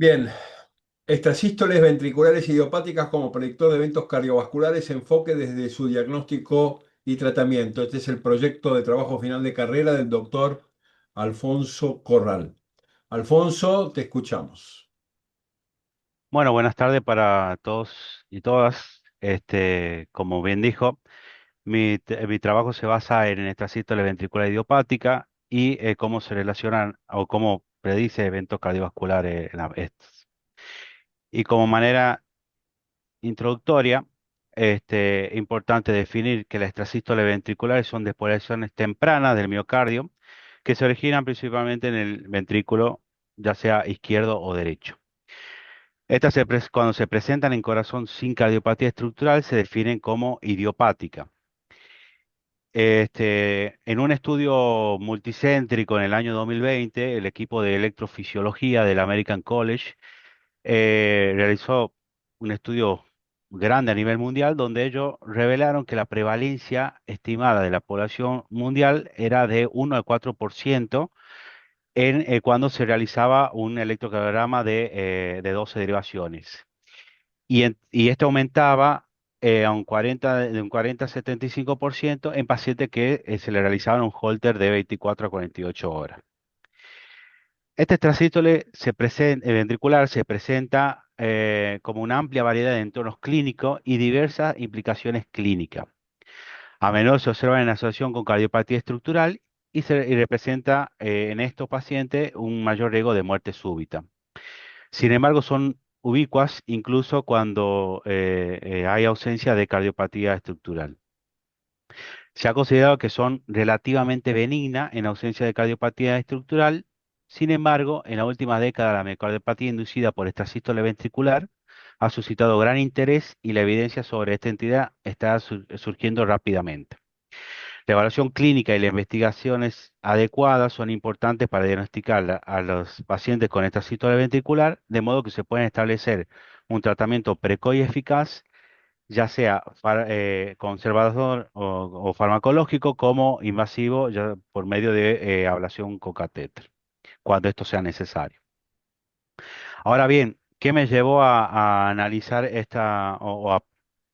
Bien, extrasístoles ventriculares idiopáticas como predictor de eventos cardiovasculares, enfoque desde su diagnóstico y tratamiento. Este es el proyecto de trabajo final de carrera del doctor Alfonso Corral. Alfonso, te escuchamos. Bueno, buenas tardes para todos y todas. Como bien dijo, mi trabajo se basa en esta sístole ventricular idiopática y cómo se relacionan o cómo predice eventos cardiovasculares estos. Y como manera introductoria, importante definir que las extrasístoles ventriculares son despolarizaciones tempranas del miocardio que se originan principalmente en el ventrículo, ya sea izquierdo o derecho. Cuando se presentan en corazón sin cardiopatía estructural se definen como idiopática. En un estudio multicéntrico en el año 2020, el equipo de electrofisiología del American College realizó un estudio grande a nivel mundial donde ellos revelaron que la prevalencia estimada de la población mundial era de 1 al 4% cuando se realizaba un electrocardiograma de 12 derivaciones. Y esto aumentaba de un 40 a 75% en pacientes que se le realizaban un Holter de 24 a 48 horas. Este extrasístole ventricular se presenta como una amplia variedad de entornos clínicos y diversas implicaciones clínicas. A menudo se observa en asociación con cardiopatía estructural y representa en estos pacientes un mayor riesgo de muerte súbita. Sin embargo, son ubicuas incluso cuando hay ausencia de cardiopatía estructural. Se ha considerado que son relativamente benignas en ausencia de cardiopatía estructural. Sin embargo, en la última década, la miocardiopatía inducida por esta sístole ventricular ha suscitado gran interés y la evidencia sobre esta entidad está surgiendo rápidamente. La evaluación clínica y las investigaciones adecuadas son importantes para diagnosticar a los pacientes con esta sístole ventricular, de modo que se pueden establecer un tratamiento precoz y eficaz, ya sea conservador o farmacológico, como invasivo, ya por medio de ablación con catéter, cuando esto sea necesario. Ahora bien, ¿qué me llevó a analizar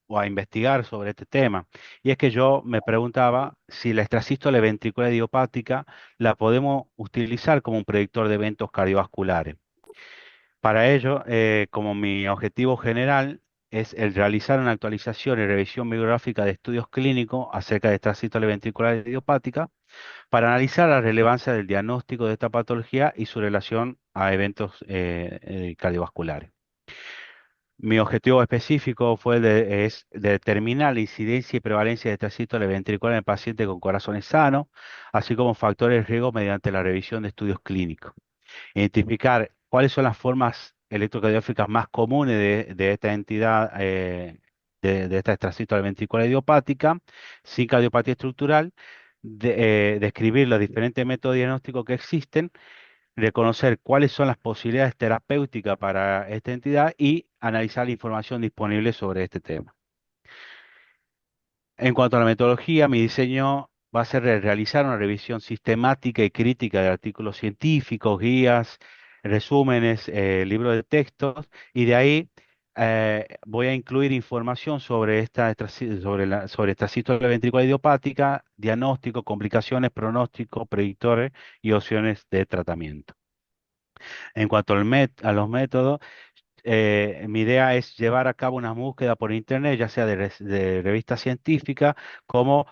o a investigar sobre este tema? Y es que yo me preguntaba si la extrasístole ventricular idiopática la podemos utilizar como un predictor de eventos cardiovasculares. Para ello, como mi objetivo general es el realizar una actualización y revisión bibliográfica de estudios clínicos acerca de extrasístole ventricular idiopática, para analizar la relevancia del diagnóstico de esta patología y su relación a eventos cardiovasculares. Mi objetivo específico es determinar la incidencia y prevalencia de esta sístole ventricular en pacientes con corazones sanos, así como factores de riesgo mediante la revisión de estudios clínicos. Identificar cuáles son las formas electrocardiográficas más comunes de esta entidad, de esta extrasístole ventricular idiopática, sin cardiopatía estructural, describir los diferentes métodos diagnósticos que existen, reconocer cuáles son las posibilidades terapéuticas para esta entidad y analizar la información disponible sobre este tema. En cuanto a la metodología, mi diseño va a ser realizar una revisión sistemática y crítica de artículos científicos, guías, resúmenes, libros de textos, y de ahí voy a incluir información sobre sobre esta sístole ventricular idiopática, diagnóstico, complicaciones, pronóstico, predictores y opciones de tratamiento. En cuanto a los métodos, mi idea es llevar a cabo una búsqueda por internet, ya sea de revistas científicas, como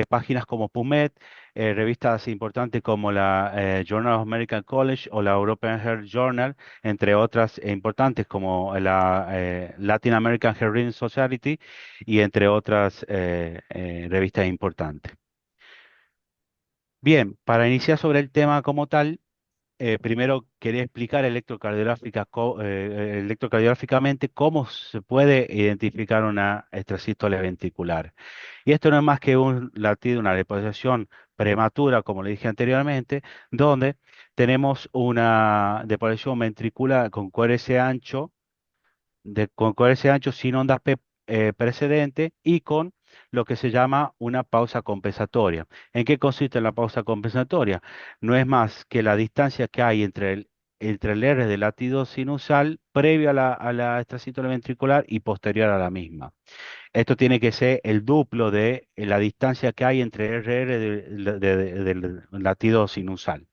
páginas como PubMed, revistas importantes como la Journal of American College o la European Heart Journal, entre otras importantes como la Latin American Heart Rhythm Society y entre otras revistas importantes. Bien, para iniciar sobre el tema como tal, primero quería explicar electrocardiográficamente cómo se puede identificar una extrasístole ventricular. Y esto no es más que un latido, una depolación prematura, como le dije anteriormente, donde tenemos una depolación ventricular con QRS ancho, con QRS ancho sin ondas P precedente y con lo que se llama una pausa compensatoria. ¿En qué consiste la pausa compensatoria? No es más que la distancia que hay entre entre el R del latido sinusal previo a la extrasístole ventricular y posterior a la misma. Esto tiene que ser el duplo de la distancia que hay entre el RR del latido sinusal.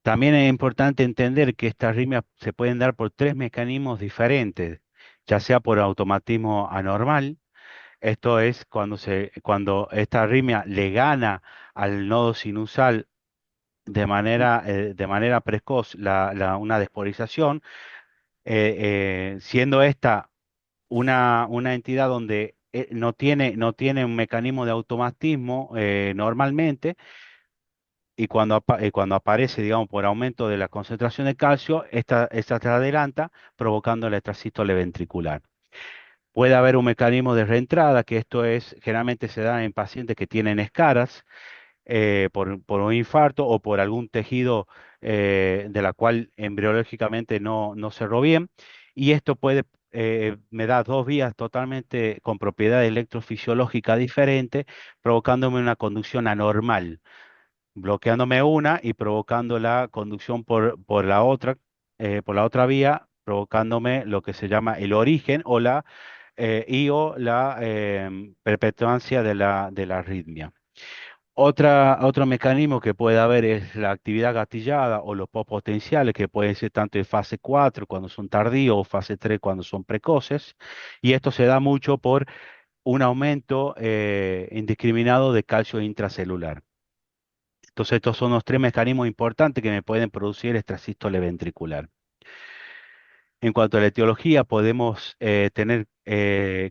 También es importante entender que estas arritmias se pueden dar por tres mecanismos diferentes, ya sea por automatismo anormal, esto es cuando esta arritmia le gana al nodo sinusal de manera precoz una despolarización, siendo esta una entidad donde no tiene un mecanismo de automatismo normalmente, y cuando aparece, digamos, por aumento de la concentración de calcio, esta se adelanta provocando la extrasístole ventricular. Puede haber un mecanismo de reentrada, que esto es, generalmente se da en pacientes que tienen escaras, por un infarto o por algún tejido de la cual embriológicamente no cerró bien. Y esto me da dos vías totalmente con propiedad electrofisiológica diferente, provocándome una conducción anormal, bloqueándome una y provocando la conducción por la otra vía, provocándome lo que se llama el origen o la perpetuancia de la arritmia. Otro mecanismo que puede haber es la actividad gatillada o los potenciales, que pueden ser tanto en fase 4 cuando son tardíos o fase 3 cuando son precoces. Y esto se da mucho por un aumento indiscriminado de calcio intracelular. Entonces, estos son los tres mecanismos importantes que me pueden producir extrasístole ventricular. En cuanto a la etiología, podemos tener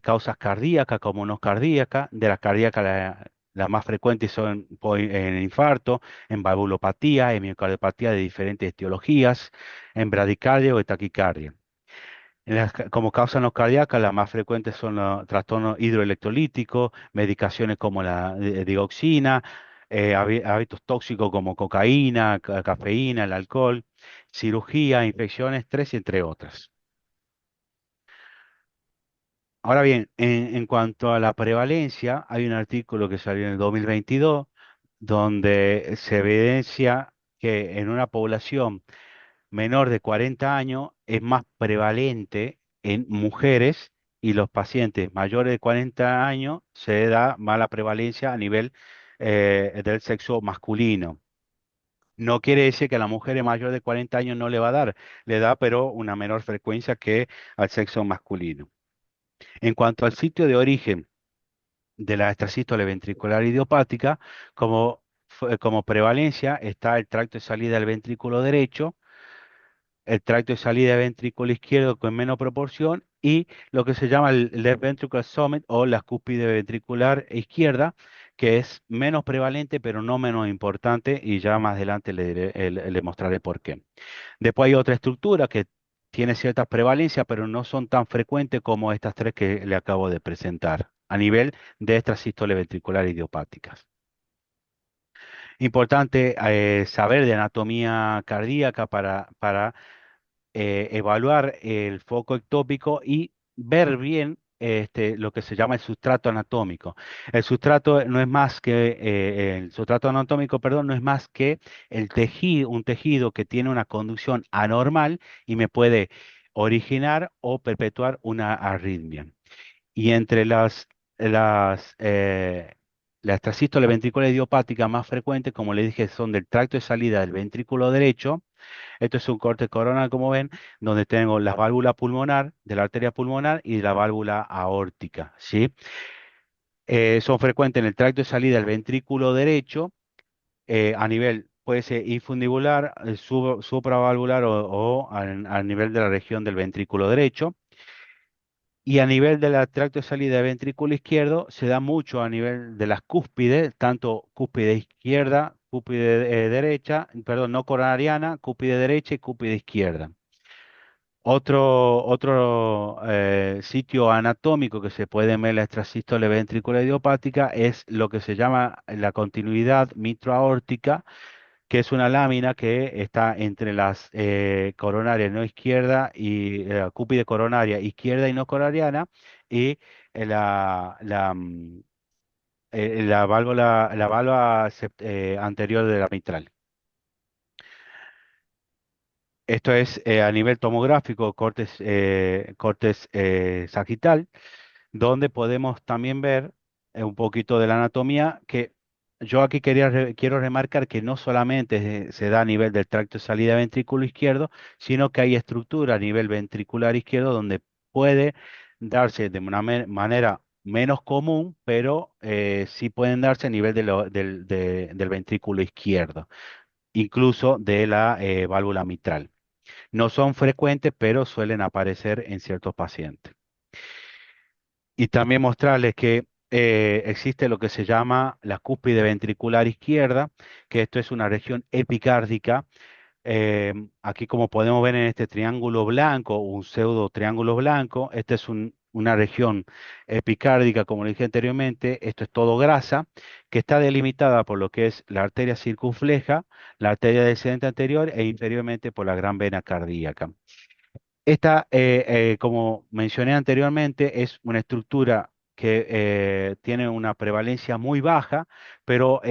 causas cardíacas como no cardíacas. De las cardíacas, las más frecuentes son en infarto, en valvulopatía, en miocardiopatía de diferentes etiologías, en bradicardia o taquicardia. Como causa no cardíaca, las más frecuentes son los trastornos hidroelectrolíticos, medicaciones como la digoxina, hábitos tóxicos como cocaína, cafeína, el alcohol, cirugía, infecciones, estrés, entre otras. Ahora bien, en cuanto a la prevalencia, hay un artículo que salió en el 2022 donde se evidencia que en una población menor de 40 años es más prevalente en mujeres, y los pacientes mayores de 40 años se da mala prevalencia a nivel del sexo masculino. No quiere decir que a la mujer mayor de 40 años no le va a dar, le da pero una menor frecuencia que al sexo masculino. En cuanto al sitio de origen de la extrasístole ventricular idiopática, como prevalencia está el tracto de salida del ventrículo derecho, el tracto de salida del ventrículo izquierdo con menos proporción, y lo que se llama el left ventricular summit o la cúspide ventricular izquierda, que es menos prevalente pero no menos importante, y ya más adelante le mostraré por qué. Después hay otra estructura que tiene cierta prevalencia, pero no son tan frecuentes como estas tres que le acabo de presentar, a nivel de estas sístoles ventriculares idiopáticas. Importante saber de anatomía cardíaca para evaluar el foco ectópico y ver bien lo que se llama el sustrato anatómico. El sustrato anatómico, perdón, no es más que un tejido que tiene una conducción anormal y me puede originar o perpetuar una arritmia. Y entre las trasístoles ventriculares idiopáticas más frecuentes, como le dije, son del tracto de salida del ventrículo derecho. Esto es un corte coronal, como ven, donde tengo la válvula pulmonar, de la arteria pulmonar, y la válvula aórtica, ¿sí? Son frecuentes en el tracto de salida del ventrículo derecho, a nivel, puede ser infundibular, supravalvular o al nivel de la región del ventrículo derecho. Y a nivel del tracto de salida del ventrículo izquierdo se da mucho a nivel de las cúspides, tanto cúspide izquierda, cúspide derecha, perdón, no coronariana, cúspide derecha y cúspide izquierda. Otro sitio anatómico que se puede ver en la extrasístole ventricular idiopática es lo que se llama la continuidad mitroaórtica, que es una lámina que está entre las coronarias no izquierda y cúspide coronaria izquierda y no coronariana, y la válvula anterior de la mitral. Esto es a nivel tomográfico, cortes sagital, donde podemos también ver un poquito de la anatomía, que yo aquí quiero remarcar que no solamente se da a nivel del tracto de salida ventrículo izquierdo, sino que hay estructura a nivel ventricular izquierdo donde puede darse de una manera menos común, pero sí pueden darse a nivel del ventrículo izquierdo, incluso de la válvula mitral. No son frecuentes, pero suelen aparecer en ciertos pacientes. Y también mostrarles que existe lo que se llama la cúspide ventricular izquierda, que esto es una región epicárdica. Aquí como podemos ver en este triángulo blanco, un pseudo triángulo blanco, esta es una región epicárdica, como le dije anteriormente, esto es todo grasa, que está delimitada por lo que es la arteria circunfleja, la arteria descendente anterior e inferiormente por la gran vena cardíaca. Esta, como mencioné anteriormente, es una estructura que tiene una prevalencia muy baja, pero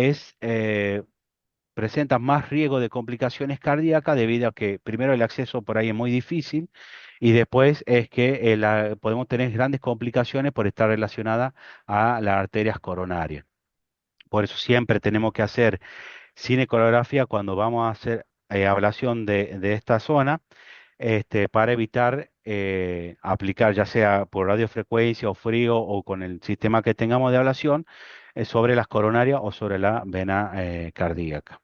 presenta más riesgo de complicaciones cardíacas debido a que primero el acceso por ahí es muy difícil y después es que podemos tener grandes complicaciones por estar relacionada a las arterias coronarias. Por eso siempre tenemos que hacer cinecoreografía cuando vamos a hacer ablación de esta zona, para evitar aplicar ya sea por radiofrecuencia o frío o con el sistema que tengamos de ablación sobre las coronarias o sobre la vena cardíaca.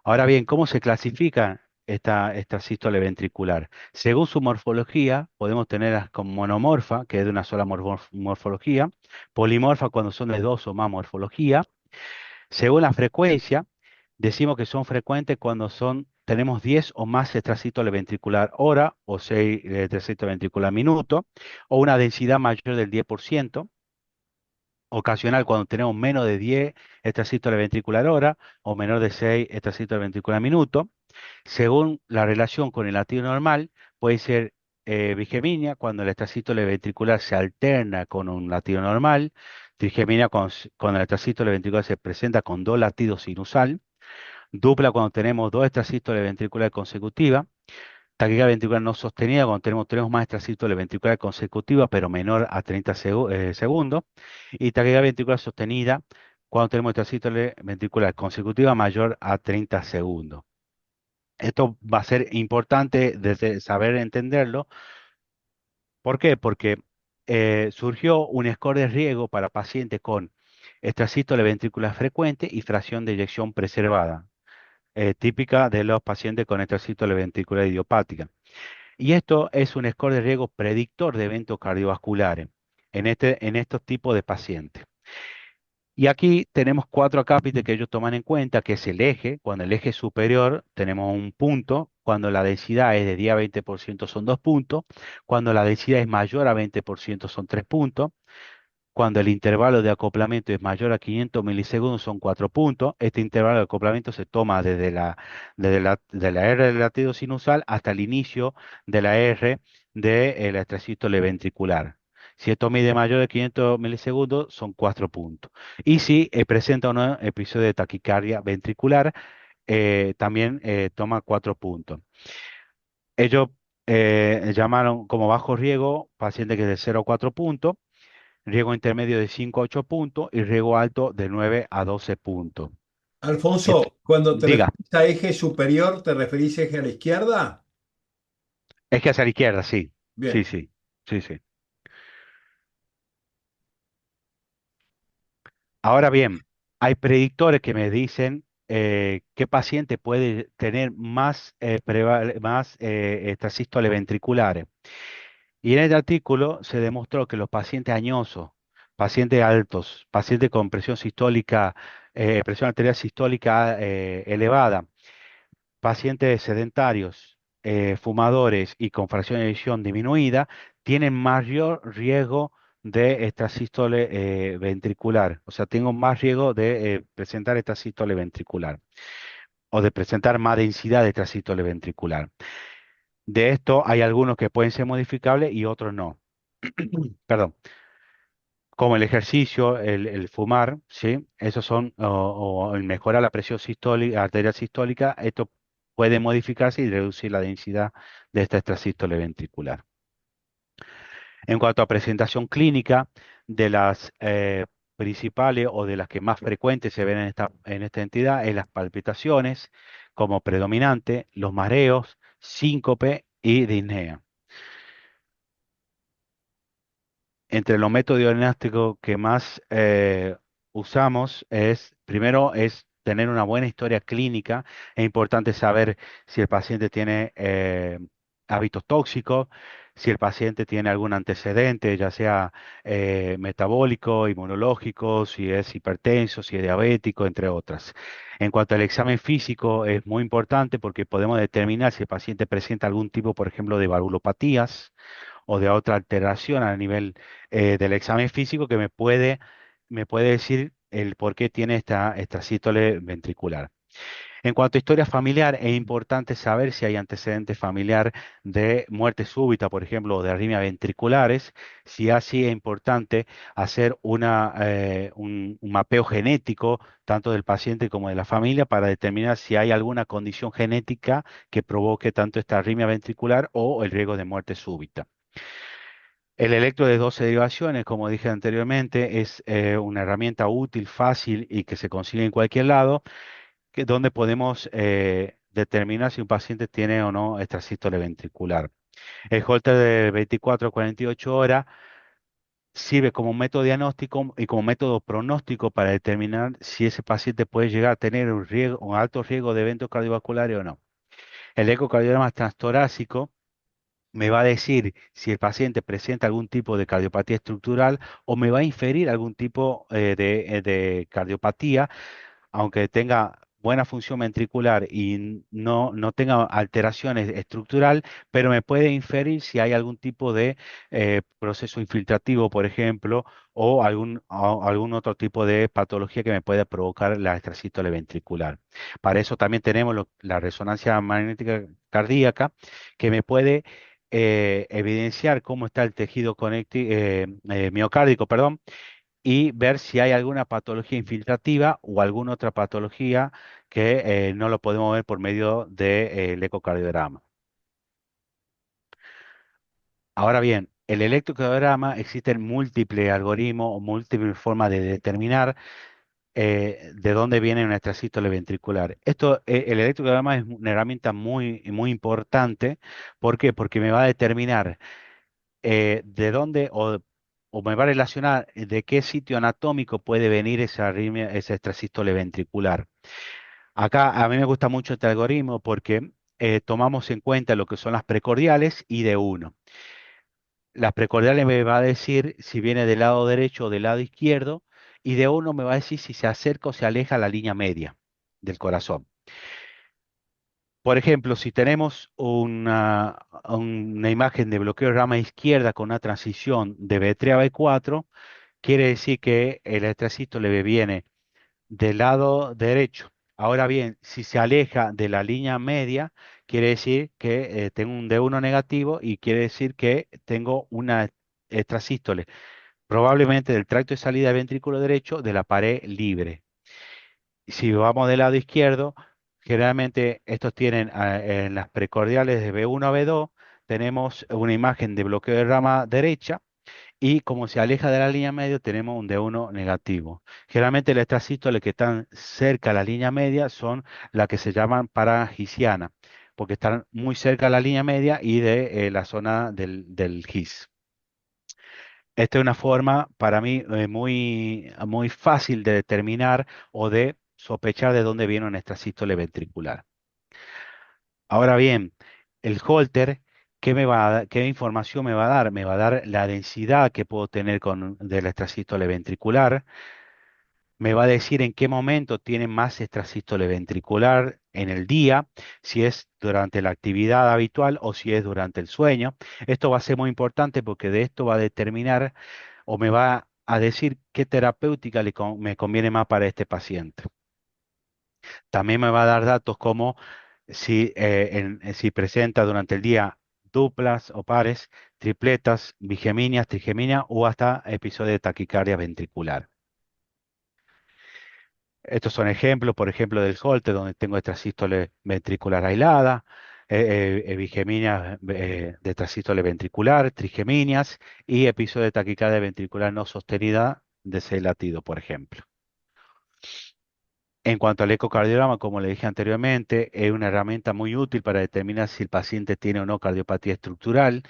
Ahora bien, ¿cómo se clasifica esta sístole ventricular? Según su morfología, podemos tenerlas como monomorfa, que es de una sola morfología, polimorfa cuando son de dos o más morfología. Según la frecuencia, decimos que son frecuentes cuando tenemos 10 o más extrasístoles ventricular hora o 6 extrasístoles ventricular minuto, o una densidad mayor del 10%, ocasional cuando tenemos menos de 10 extrasístoles ventricular hora o menor de 6 extrasístoles ventricular minuto. Según la relación con el latido normal, puede ser bigeminia cuando el extrasístole ventricular se alterna con un latido normal, trigeminia cuando el extrasístole ventricular se presenta con dos latidos sinusal, dupla cuando tenemos dos extrasístoles ventriculares consecutivas, taquicardia ventricular no sostenida cuando tenemos más extrasístoles ventriculares consecutivas pero menor a 30 segundos, y taquicardia ventricular sostenida cuando tenemos extrasístoles ventriculares consecutivas mayor a 30 segundos. Esto va a ser importante desde saber entenderlo. ¿Por qué? Porque surgió un score de riesgo para pacientes con extrasístole ventricular frecuente y fracción de eyección preservada, típica de los pacientes con extrasístole ventricular idiopática. Y esto es un score de riesgo predictor de eventos cardiovasculares en estos tipos de pacientes. Y aquí tenemos cuatro acápites que ellos toman en cuenta, que es el eje. Cuando el eje superior tenemos un punto, cuando la densidad es de 10 a 20% son 2 puntos, cuando la densidad es mayor a 20% son 3 puntos, cuando el intervalo de acoplamiento es mayor a 500 milisegundos son 4 puntos. Este intervalo de acoplamiento se toma desde la R del latido sinusal hasta el inicio de la R de la extrasístole ventricular. Si esto mide mayor de 500 milisegundos, son 4 puntos. Y si presenta un episodio de taquicardia ventricular, también toma 4 puntos. Ellos llamaron como bajo riesgo paciente que es de 0 a 4 puntos, riesgo intermedio de 5 a 8 puntos y riesgo alto de 9 a 12 puntos. Alfonso, cuando te Diga, referís a eje superior, ¿te referís a eje a la izquierda? es que hacia la izquierda, sí, sí, Bien. sí, sí, sí. Ahora bien, hay predictores que me dicen qué paciente puede tener más estas sístoles ventriculares. Y en este artículo se demostró que los pacientes añosos, pacientes altos, pacientes con presión sistólica, presión arterial sistólica elevada, pacientes sedentarios, fumadores y con fracción de eyección disminuida tienen mayor riesgo de esta sístole ventricular. O sea, tengo más riesgo de presentar esta sístole ventricular o de presentar más densidad de esta sístole ventricular. De esto hay algunos que pueden ser modificables y otros no. Perdón. Como el ejercicio, el fumar, ¿sí? Esos son, o el mejorar la presión sistólica, arterial sistólica, esto puede modificarse y reducir la densidad de esta extrasístole ventricular. En cuanto a presentación clínica, de las principales o de las que más frecuentes se ven en esta entidad, es las palpitaciones como predominante, los mareos, síncope y disnea. Entre los métodos diagnósticos que más usamos primero es tener una buena historia clínica. Es importante saber si el paciente tiene hábitos tóxicos, si el paciente tiene algún antecedente, ya sea metabólico, inmunológico, si es hipertenso, si es diabético, entre otras. En cuanto al examen físico, es muy importante porque podemos determinar si el paciente presenta algún tipo, por ejemplo, de valvulopatías o de otra alteración a nivel del examen físico que me puede decir el por qué tiene esta sístole ventricular. En cuanto a historia familiar, es importante saber si hay antecedente familiar de muerte súbita, por ejemplo, o de arritmias ventriculares. Si así, es importante hacer un mapeo genético, tanto del paciente como de la familia, para determinar si hay alguna condición genética que provoque tanto esta arritmia ventricular o el riesgo de muerte súbita. El electro de 12 derivaciones, como dije anteriormente, es una herramienta útil, fácil y que se consigue en cualquier lado, donde podemos determinar si un paciente tiene o no extrasístole ventricular. El Holter de 24 a 48 horas sirve como método diagnóstico y como método pronóstico para determinar si ese paciente puede llegar a tener un alto riesgo de eventos cardiovasculares o no. El ecocardiograma transtorácico me va a decir si el paciente presenta algún tipo de cardiopatía estructural o me va a inferir algún tipo de cardiopatía, aunque tenga buena función ventricular y no tenga alteraciones estructural, pero me puede inferir si hay algún tipo de proceso infiltrativo, por ejemplo, o algún otro tipo de patología que me pueda provocar la extrasístole ventricular. Para eso también tenemos la resonancia magnética cardíaca, que me puede evidenciar cómo está el tejido miocárdico, perdón, y ver si hay alguna patología infiltrativa o alguna otra patología que no lo podemos ver por medio del ecocardiograma. Ahora bien, el electrocardiograma existen múltiples algoritmos o múltiples formas de determinar de dónde viene nuestra sístole ventricular. El electrocardiograma es una herramienta muy importante. ¿Por qué? Porque me va a determinar de dónde o me va a relacionar de qué sitio anatómico puede venir esa arritmia, esa extrasístole ventricular. Acá a mí me gusta mucho este algoritmo porque tomamos en cuenta lo que son las precordiales y de uno. Las precordiales me va a decir si viene del lado derecho o del lado izquierdo, y de uno me va a decir si se acerca o se aleja a la línea media del corazón. Por ejemplo, si tenemos una imagen de bloqueo de rama izquierda con una transición de B3 a B4, quiere decir que el electrocito viene del lado derecho. Ahora bien, si se aleja de la línea media, quiere decir que tengo un D1 negativo y quiere decir que tengo una extrasístole, probablemente del tracto de salida del ventrículo derecho de la pared libre. Si vamos del lado izquierdo, generalmente estos tienen en las precordiales de B1 a B2, tenemos una imagen de bloqueo de rama derecha y como se aleja de la línea media, tenemos un D1 negativo. Generalmente las extrasístoles que están cerca de la línea media son las que se llaman paragisianas, porque están muy cerca de la línea media y de la zona del GIS. Esta es una forma para mí muy fácil de determinar o de sospechar de dónde viene una extrasístole ventricular. Ahora bien, el Holter, ¿qué información me va a dar? Me va a dar la densidad que puedo tener de la extrasístole ventricular. Me va a decir en qué momento tiene más extrasístole ventricular en el día, si es durante la actividad habitual o si es durante el sueño. Esto va a ser muy importante porque de esto va a determinar o me va a decir qué terapéutica me conviene más para este paciente. También me va a dar datos como si presenta durante el día duplas o pares, tripletas, bigeminias, trigeminias o hasta episodio de taquicardia ventricular. Estos son ejemplos, por ejemplo, del Holter, donde tengo extrasístole ventricular aislada, bigeminias de extrasístole ventricular, trigeminias y episodio de taquicardia ventricular no sostenida de 6 latidos, por ejemplo. En cuanto al ecocardiograma, como le dije anteriormente, es una herramienta muy útil para determinar si el paciente tiene o no cardiopatía estructural.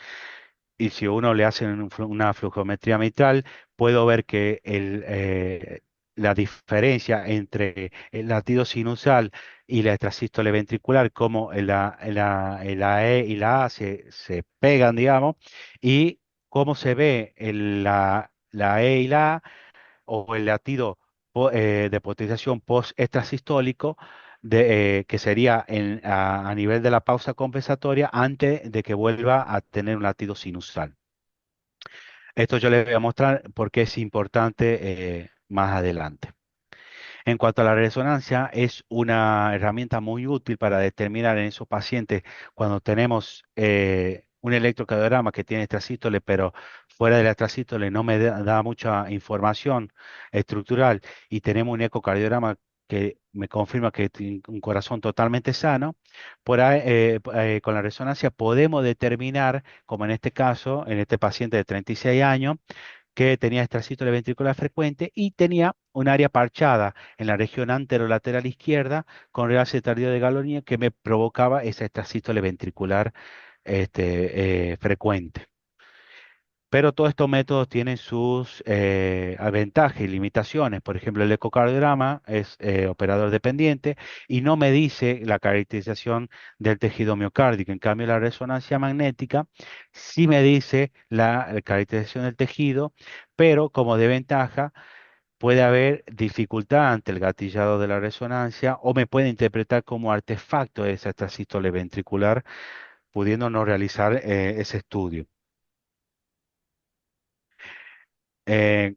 Y si uno le hace una flujometría mitral, puedo ver que la diferencia entre el latido sinusal y la extrasístole ventricular, como la E y la A se pegan, digamos, y cómo se ve la E y la A o el latido de potenciación post-extrasistólico, que sería a nivel de la pausa compensatoria antes de que vuelva a tener un latido sinusal. Esto yo les voy a mostrar por qué es importante más adelante. En cuanto a la resonancia, es una herramienta muy útil para determinar en esos pacientes cuando tenemos un electrocardiograma que tiene extrasístole, pero fuera del extrasístole no me da mucha información estructural y tenemos un ecocardiograma que me confirma que tiene un corazón totalmente sano. Con la resonancia podemos determinar, como en este caso, en este paciente de 36 años, que tenía extrasístole ventricular frecuente y tenía un área parchada en la región anterolateral izquierda con realce tardío de Galonía que me provocaba esa extrasístole ventricular frecuente. Pero todos estos métodos tienen sus ventajas y limitaciones. Por ejemplo, el ecocardiograma es operador dependiente y no me dice la caracterización del tejido miocárdico. En cambio, la resonancia magnética sí me dice la caracterización del tejido, pero como desventaja puede haber dificultad ante el gatillado de la resonancia o me puede interpretar como artefacto de esa extrasístole ventricular, pudiendo no realizar ese estudio. Eh,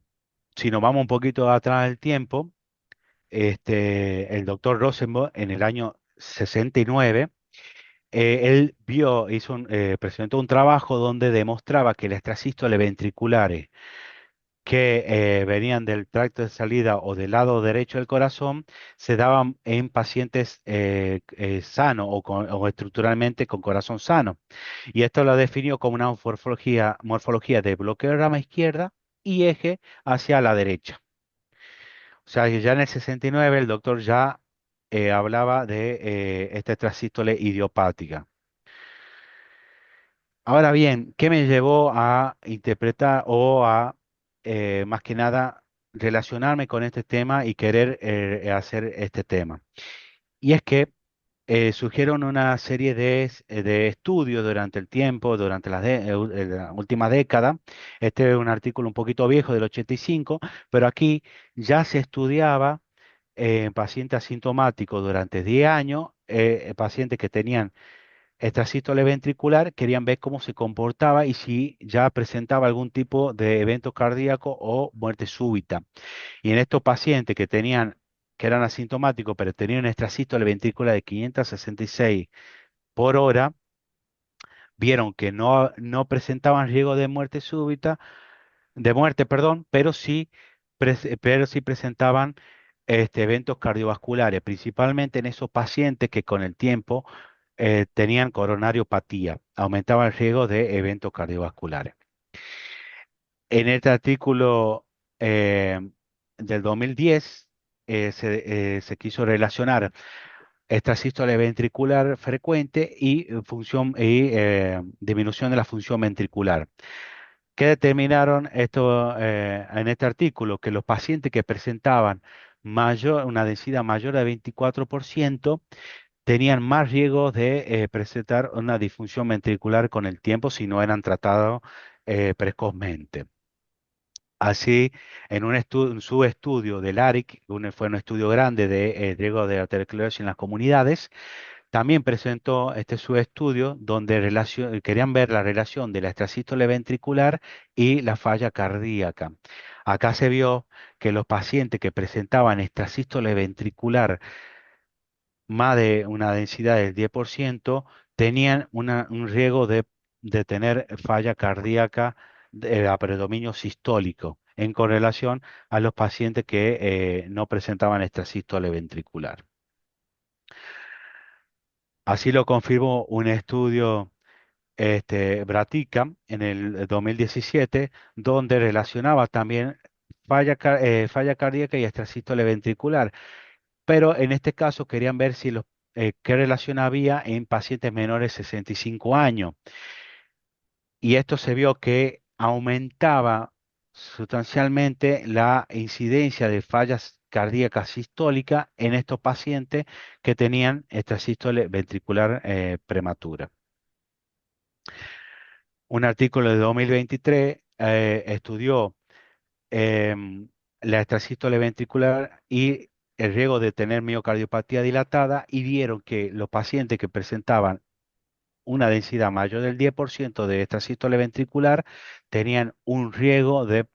Si nos vamos un poquito atrás del tiempo, el doctor Rosenberg en el año 69, él presentó un trabajo donde demostraba que las extrasístoles ventriculares que venían del tracto de salida o del lado derecho del corazón se daban en pacientes sanos o estructuralmente con corazón sano. Y esto lo definió como una morfología de bloqueo de rama izquierda y eje hacia la derecha. O sea, que ya en el 69 el doctor ya hablaba de esta trasístole idiopática. Ahora bien, ¿qué me llevó a interpretar o a, más que nada, relacionarme con este tema y querer hacer este tema? Y es que surgieron una serie de estudios durante el tiempo, durante la última década. Este es un artículo un poquito viejo del 85, pero aquí ya se estudiaba en pacientes asintomáticos durante 10 años, pacientes que tenían extrasístole ventricular, querían ver cómo se comportaba y si ya presentaba algún tipo de evento cardíaco o muerte súbita. Y en estos pacientes que eran asintomáticos, pero tenían una extrasístole ventricular de 566 por hora, vieron que no presentaban riesgo de muerte súbita, de muerte, perdón, pero sí presentaban eventos cardiovasculares, principalmente en esos pacientes que con el tiempo tenían coronariopatía, aumentaba el riesgo de eventos cardiovasculares. En este artículo eh, del 2010 se quiso relacionar extrasístole ventricular frecuente y disminución de la función ventricular. ¿Qué determinaron esto en este artículo? Que los pacientes que presentaban una densidad mayor de 24% tenían más riesgo de presentar una disfunción ventricular con el tiempo si no eran tratados precozmente. Así, en su estudio del ARIC, fue un estudio grande de riesgo de arteriosclerosis en las comunidades, también presentó este su estudio donde querían ver la relación de la extrasístole ventricular y la falla cardíaca. Acá se vio que los pacientes que presentaban extrasístole ventricular más de una densidad del 10%, tenían un riesgo de tener falla cardíaca a predominio sistólico. en correlación a los pacientes que no presentaban extrasístole ventricular. Así lo confirmó un estudio Bratica en el 2017, donde relacionaba también falla cardíaca y extrasístole ventricular. Pero en este caso querían ver si qué relación había en pacientes menores de 65 años. Y esto se vio que aumentaba sustancialmente la incidencia de fallas cardíacas sistólicas en estos pacientes que tenían extrasístole ventricular prematura. Un artículo de 2023 estudió em, la extrasístole ventricular y el riesgo de tener miocardiopatía dilatada y vieron que los pacientes que presentaban una densidad mayor del 10% de extrasístole ventricular tenían un riesgo de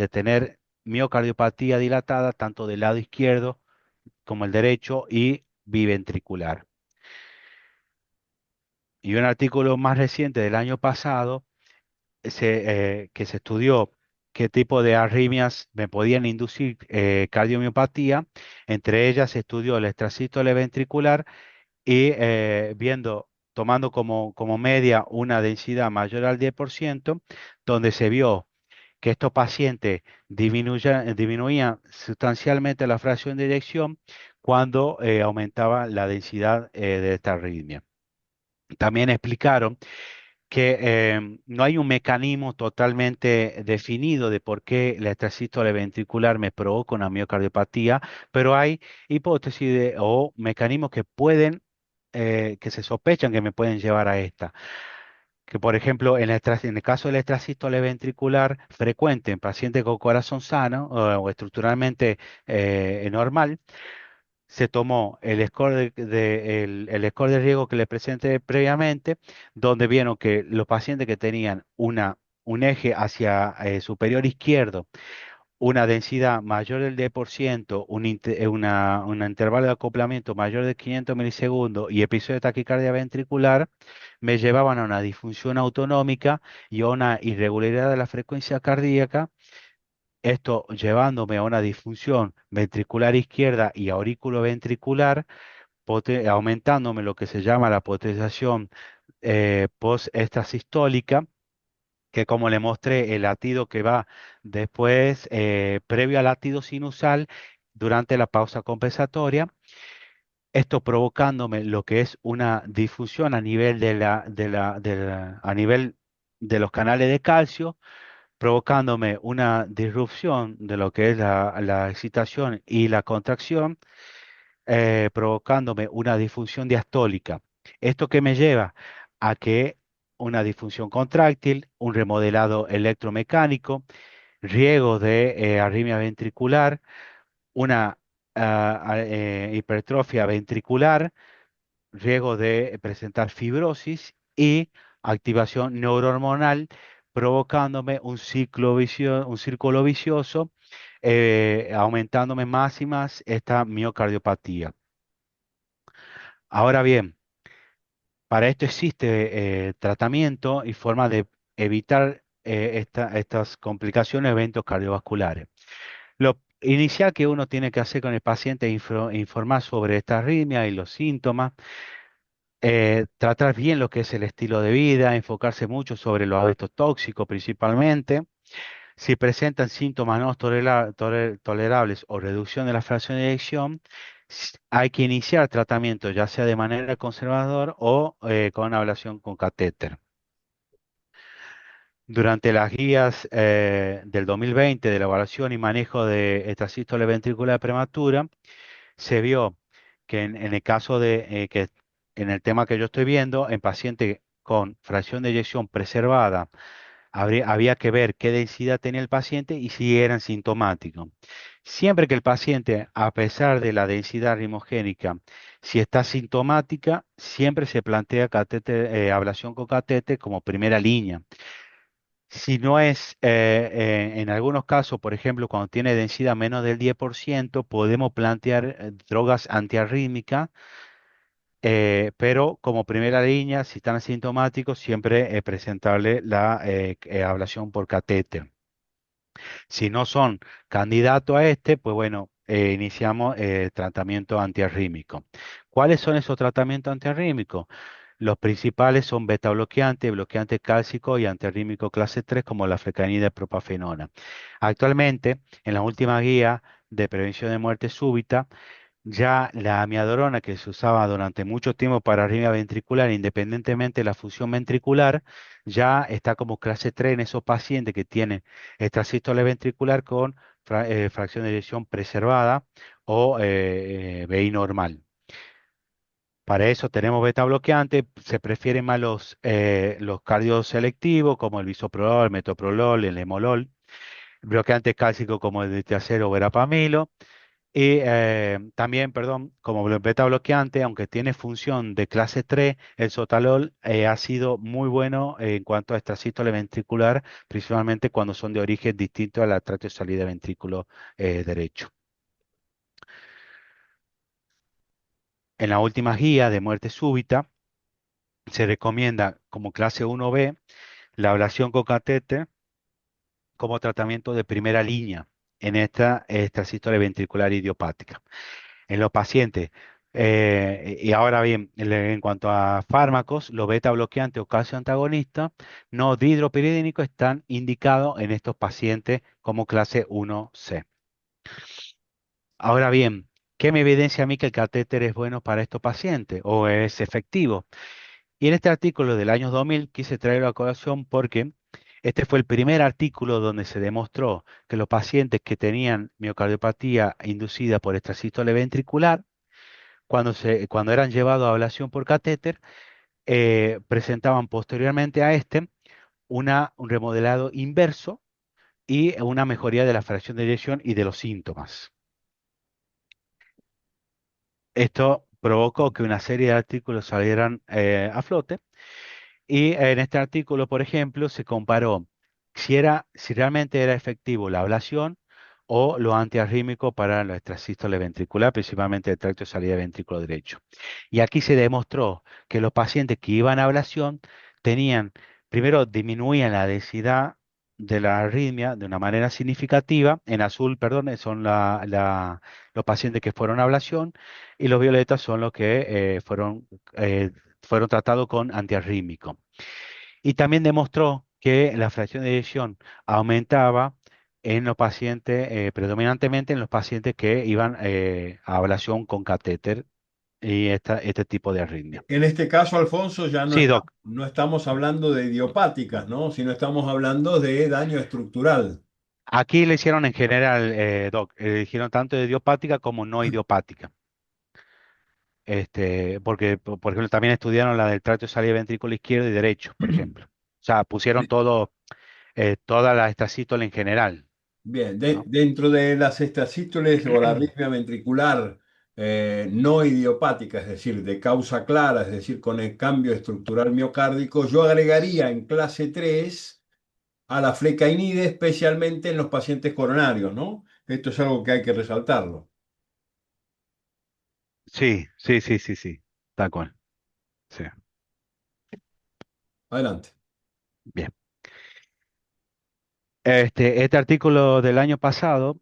tener miocardiopatía dilatada tanto del lado izquierdo como el derecho y biventricular. Y un artículo más reciente del año pasado que se estudió qué tipo de arritmias me podían inducir cardiomiopatía. Entre ellas se estudió el extrasístole ventricular y tomando como media una densidad mayor al 10%, donde se vio que estos pacientes disminuían sustancialmente la fracción de eyección cuando aumentaba la densidad de esta arritmia. También explicaron que no hay un mecanismo totalmente definido de por qué la extrasístole ventricular me provoca una miocardiopatía, pero hay hipótesis o mecanismos que que se sospechan que me pueden llevar a esta. Que por ejemplo, en el caso de la extrasístole ventricular frecuente en pacientes con corazón sano o estructuralmente normal, se tomó el score el score de riesgo que le presenté previamente, donde vieron que los pacientes que tenían un eje hacia superior izquierdo, una densidad mayor del 10%, un intervalo de acoplamiento mayor de 500 milisegundos y episodio de taquicardia ventricular, me llevaban a una disfunción autonómica y a una irregularidad de la frecuencia cardíaca, esto llevándome a una disfunción ventricular izquierda y auriculoventricular, aumentándome lo que se llama la potenciación post-extrasistólica, que como le mostré, el latido que va después, previo al latido sinusal, durante la pausa compensatoria, esto provocándome lo que es una difusión a nivel a nivel de los canales de calcio, provocándome una disrupción de lo que es la excitación y la contracción, provocándome una disfunción diastólica. ¿Esto que me lleva? A que una disfunción contráctil, un remodelado electromecánico, riesgo de arritmia ventricular, una hipertrofia ventricular, riesgo de presentar fibrosis y activación neurohormonal, provocándome un círculo vicioso, aumentándome más y más esta miocardiopatía. Ahora bien, para esto existe tratamiento y forma de evitar estas complicaciones, eventos cardiovasculares. Lo inicial que uno tiene que hacer con el paciente es informar sobre esta arritmia y los síntomas, tratar bien lo que es el estilo de vida, enfocarse mucho sobre los hábitos tóxicos principalmente. Si presentan síntomas no tolerables o reducción de la fracción de eyección, hay que iniciar tratamiento ya sea de manera conservador o con ablación con catéter. Durante las guías del 2020 de elaboración y manejo de extrasístole ventricular prematura, se vio que en el caso en el tema que yo estoy viendo, en pacientes con fracción de eyección preservada, había que ver qué densidad tenía el paciente y si eran sintomáticos. Siempre que el paciente, a pesar de la densidad rimogénica, si está sintomática, siempre se plantea ablación con catéter como primera línea. Si no es, en algunos casos, por ejemplo, cuando tiene densidad menos del 10%, podemos plantear drogas antiarrítmicas, pero como primera línea, si están asintomáticos, siempre es presentable la ablación por catéter. Si no son candidatos a este, pues bueno, iniciamos tratamiento antiarrítmico. ¿Cuáles son esos tratamientos antiarrítmicos? Los principales son beta bloqueantes, bloqueantes cálcicos y antiarrítmicos clase 3 como la flecainida y propafenona. Actualmente, en las últimas guías de prevención de muerte súbita, ya la amiadrona que se usaba durante mucho tiempo para arritmia ventricular, independientemente de la función ventricular, ya está como clase 3 en esos pacientes que tienen extrasístole ventricular con fracción de eyección preservada o BI normal. Para eso tenemos beta bloqueante, se prefieren más los cardios selectivos como el bisoprolol, el metoprolol, el hemolol, bloqueantes cálcicos como el ditiacero o verapamilo. Y también, perdón, como beta bloqueante, aunque tiene función de clase 3, el sotalol ha sido muy bueno en cuanto a extrasístole ventricular, principalmente cuando son de origen distinto a la tracto de salida ventrículo derecho. En la última guía de muerte súbita, se recomienda como clase 1B la ablación con catéter como tratamiento de primera línea en esta extrasístole ventricular idiopática. En los pacientes. Y ahora bien, en cuanto a fármacos, los beta bloqueantes o calcio antagonistas no dihidropiridínicos están indicados en estos pacientes como clase 1C. Ahora bien, ¿qué me evidencia a mí que el catéter es bueno para estos pacientes o es efectivo? Y en este artículo del año 2000 quise traerlo a colación porque este fue el primer artículo donde se demostró que los pacientes que tenían miocardiopatía inducida por extrasístole ventricular cuando eran llevados a ablación por catéter, presentaban posteriormente a este un remodelado inverso y una mejoría de la fracción de eyección y de los síntomas. Esto provocó que una serie de artículos salieran a flote y en este artículo, por ejemplo, se comparó si realmente era efectivo la ablación o lo antiarrítmico para la extrasístole ventricular, principalmente el tracto de salida ventrículo derecho. Y aquí se demostró que los pacientes que iban a ablación tenían, primero, disminuían la densidad de la arritmia de una manera significativa. En azul, perdón, son los pacientes que fueron a ablación y los violetas son los que fueron tratados con antiarrítmico. Y también demostró que la fracción de eyección aumentaba en los pacientes, predominantemente en los pacientes que iban a ablación con catéter y este tipo de arritmia. En este caso, Alfonso, ya Sí, doc. no estamos hablando de idiopáticas, ¿no? Sino estamos hablando de daño estructural. Aquí le hicieron en general, doc, le hicieron tanto de idiopática como no idiopática. Porque, por ejemplo, también estudiaron la del tracto de salida ventrículo izquierdo y derecho, por ejemplo. O sea, pusieron toda la estacítola en general, Bien, ¿no? dentro de las extrasístoles o la arritmia ventricular no idiopática, es decir, de causa clara, es decir, con el cambio estructural miocárdico, yo agregaría en clase 3 a la flecainide, especialmente en los pacientes coronarios, ¿no? Esto es algo que hay que resaltarlo. Sí, sí, sí, sí, sí, tal cual. Sí, Adelante. bien. Este artículo del año pasado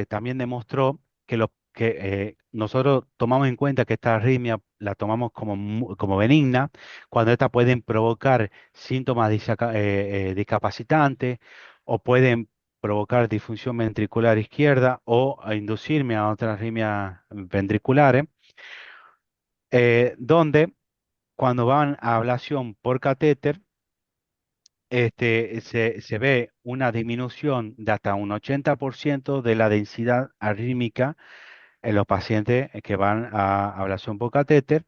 también demostró que nosotros tomamos en cuenta que esta arritmia la tomamos como benigna, cuando esta pueden provocar síntomas discapacitantes o pueden provocar disfunción ventricular izquierda o a inducirme a otras arritmias ventriculares, donde cuando van a ablación por catéter, se ve una disminución de hasta un 80% de la densidad arrítmica en los pacientes que van a ablación por catéter.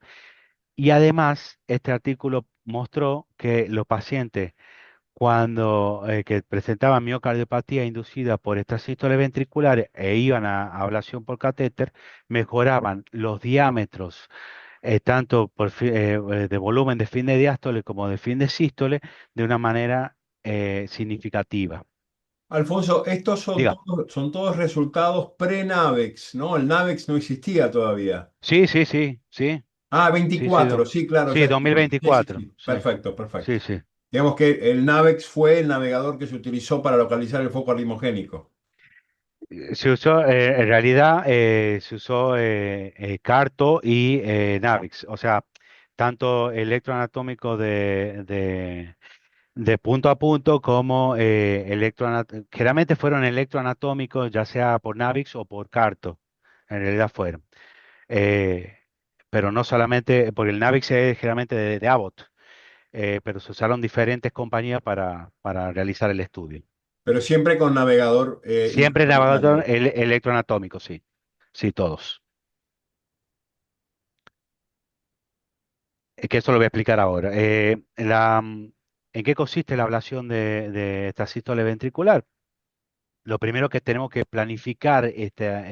Y además, este artículo mostró que los pacientes que presentaban miocardiopatía inducida por estas sístoles ventriculares e iban a ablación por catéter, mejoraban los diámetros tanto de volumen de fin de diástole como de fin de sístole de una manera significativa. Alfonso, estos Diga, son todos resultados pre-NAVEX, ¿no? El NAVEX no existía todavía. sí, sí, sí, sí, Ah, sí, sí, 24, sí, claro, ya sí, entiendo. Sí, sí, 2024, sí. sí, Perfecto, sí, perfecto. sí. Digamos que el NAVEX fue el navegador que se utilizó para localizar el foco arrimogénico. Se usó, en realidad, se usó Carto y Navix, o sea, tanto electroanatómico de punto a punto como generalmente fueron electroanatómicos, ya sea por Navix o por Carto, en realidad fueron. Eh, pero no solamente, porque el Navix es generalmente de Abbott, pero se usaron diferentes compañías para realizar el estudio. Pero siempre con navegador Siempre navegador intraplanétario. electroanatómico, sí. Sí, todos. Que eso lo voy a explicar ahora. ¿En qué consiste la ablación de esta sístole ventricular? Lo primero que tenemos que planificar,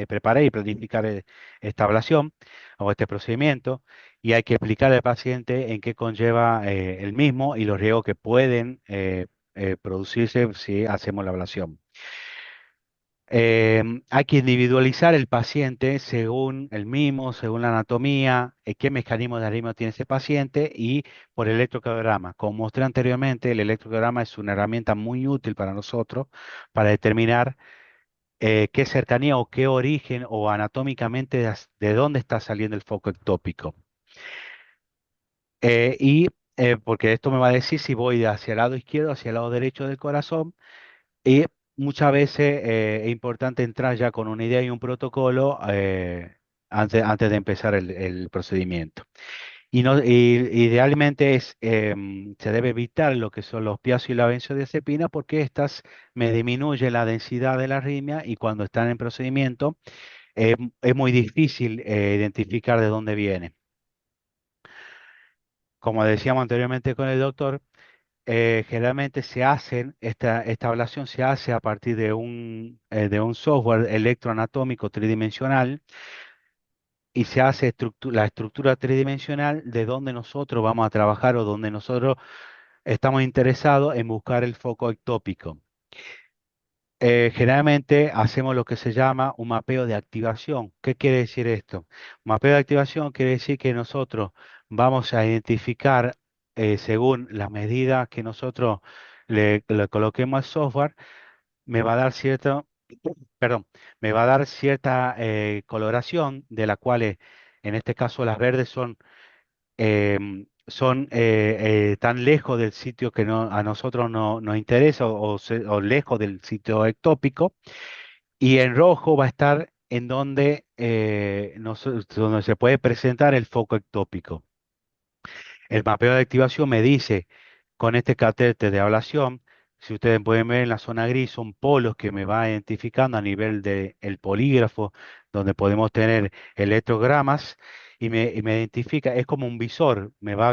preparar y planificar esta ablación o este procedimiento, y hay que explicarle al paciente en qué conlleva el mismo y los riesgos que pueden producirse si hacemos la ablación. Hay que individualizar el paciente según el mismo, según la anatomía, qué mecanismo de arritmia tiene ese paciente y por el electrocardiograma. Como mostré anteriormente, el electrocardiograma es una herramienta muy útil para nosotros para determinar qué cercanía o qué origen o anatómicamente de dónde está saliendo el foco ectópico. Y porque esto me va a decir si voy hacia el lado izquierdo, hacia el lado derecho del corazón. Y muchas veces es importante entrar ya con una idea y un protocolo antes de empezar el procedimiento. Y, no, idealmente se debe evitar lo que son los opiáceos y la benzodiazepina porque estas me disminuyen la densidad de la arritmia y cuando están en procedimiento es muy difícil identificar de dónde viene. Como decíamos anteriormente con el doctor, generalmente esta ablación se hace a partir de un software electroanatómico tridimensional y se hace la estructura tridimensional de donde nosotros vamos a trabajar o donde nosotros estamos interesados en buscar el foco ectópico. Generalmente hacemos lo que se llama un mapeo de activación. ¿Qué quiere decir esto? Mapeo de activación quiere decir que nosotros vamos a identificar, según las medidas que nosotros le coloquemos al software, me va a dar perdón, me va a dar cierta coloración, de la cual en este caso las verdes son tan lejos del sitio que a nosotros no, nos interesa o lejos del sitio ectópico, y en rojo va a estar en donde, donde se puede presentar el foco ectópico. El mapeo de activación me dice, con este catéter de ablación, si ustedes pueden ver en la zona gris, son polos que me va identificando a nivel del polígrafo, donde podemos tener electrogramas, y me identifica, es como un visor, me va